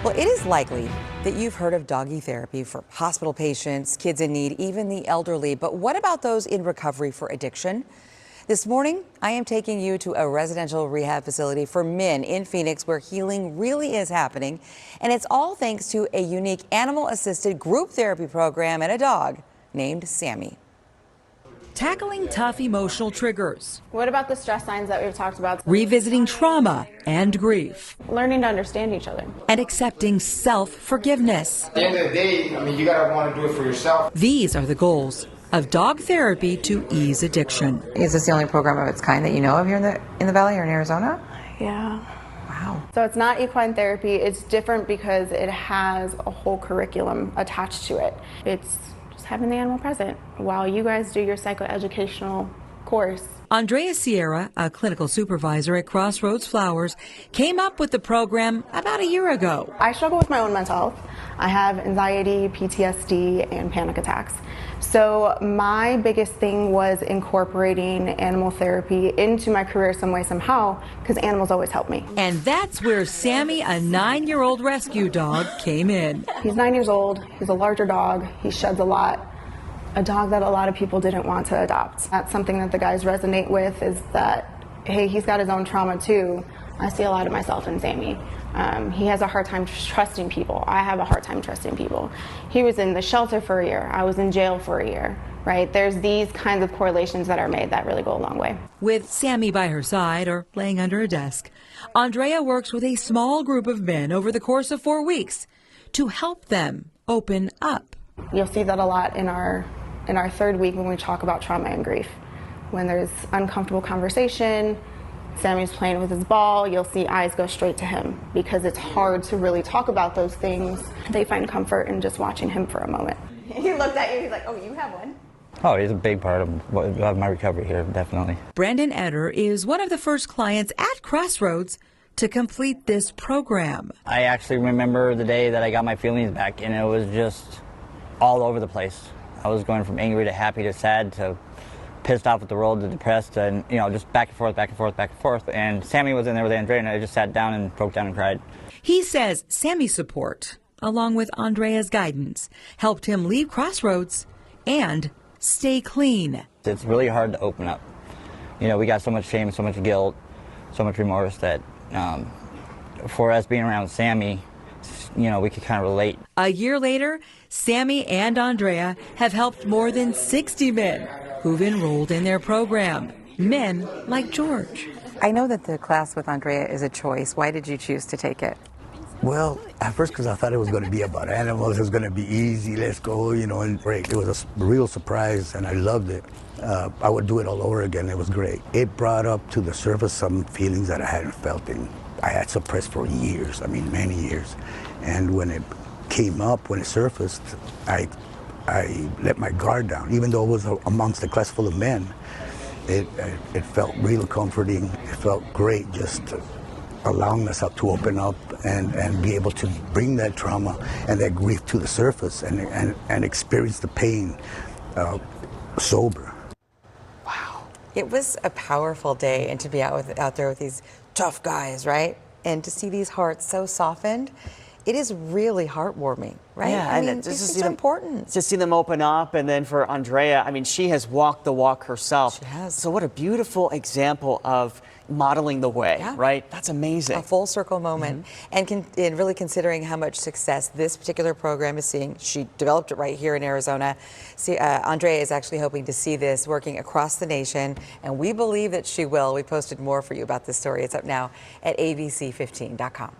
Well, it is likely that you've heard of doggy therapy for hospital patients, kids in need, even the elderly. But what about those in recovery for addiction? This morning, I am taking you to a residential rehab facility for men in Phoenix where healing really is happening. And it's all thanks to a unique animal-assisted group therapy program and a dog named Sammy. Tackling tough emotional triggers. What about the stress signs that we've talked about? Revisiting trauma and grief. Learning to understand each other. And accepting self-forgiveness. At the end of the day, you gotta want to do it for yourself. These are the goals of dog therapy to ease addiction. Is this the only program of its kind that you know of here in the Valley or in Arizona? Yeah. Wow. So it's not equine therapy. It's different because it has a whole curriculum attached to it. It's having the animal present while you guys do your psychoeducational course. Andrea Sierra, a clinical supervisor at Crossroads Flowers, came up with the program about a year ago. I struggle with my own mental health. I have anxiety, PTSD, and panic attacks. So my biggest thing was incorporating animal therapy into my career some way, somehow, because animals always help me. And that's where Sammy, a 9-year-old rescue dog, came in. He's 9 years old. He's a larger dog. He sheds a lot. A dog that a lot of people didn't want to adopt. That's something that the guys resonate with, is that, hey, he's got his own trauma too. I see a lot of myself in Sammy. He has a hard time trusting people. I have a hard time trusting people. He was in the shelter for a year. I was in jail for a year, right? There's these kinds of correlations that are made that really go a long way. With Sammy by her side or laying under a desk, Andrea works with a small group of men over the course of 4 weeks to help them open up. You'll see that a lot in our third week when we talk about trauma and grief. When there's uncomfortable conversation, Sammy's playing with his ball, you'll see eyes go straight to him because it's hard to really talk about those things. They find comfort in just watching him for a moment. He looked at you, he's like, oh, you have one. Oh, he's a big part of my recovery here, definitely. Brandon Eder is one of the first clients at Crossroads to complete this program. I actually remember the day that I got my feelings back, and it was just all over the place. I was going from angry to happy to sad to pissed off at the world to depressed, and just back and forth, back and forth, back and forth. And Sammy was in there with Andrea, and I just sat down and broke down and cried. He says Sammy's support, along with Andrea's guidance, helped him leave Crossroads and stay clean. It's really hard to open up. We got so much shame, so much guilt, so much remorse that for us being around Sammy, we could kind of relate. A year later, Sammy and Andrea have helped more than 60 men who've enrolled in their program. Men like George. I know that the class with Andrea is a choice. Why did you choose to take it? Well, at first because I thought it was going to be about animals. It was going to be easy, let's go, and break. It was a real surprise, and I loved it. I would do it all over again. It was great. It brought up to the surface some feelings that I hadn't felt I had suppressed for years, many years. And when it came up, when it surfaced, I let my guard down. Even though it was amongst a class full of men, it felt real comforting. It felt great just allowing myself to open up and be able to bring that trauma and that grief to the surface and experience the pain sober. Wow. It was a powerful day, and to be out there with these tough guys, right? And to see these hearts so softened, it is really heartwarming, right? Yeah, and it's so important. To see them open up, and then for Andrea, she has walked the walk herself. She has. So what a beautiful example of modeling the way, right? That's amazing. A full circle moment. And really considering how much success this particular program is seeing, she developed it right here in Arizona. Andrea is actually hoping to see this working across the nation, and we believe that she will. We posted more for you about this story. It's up now at ABC15.com.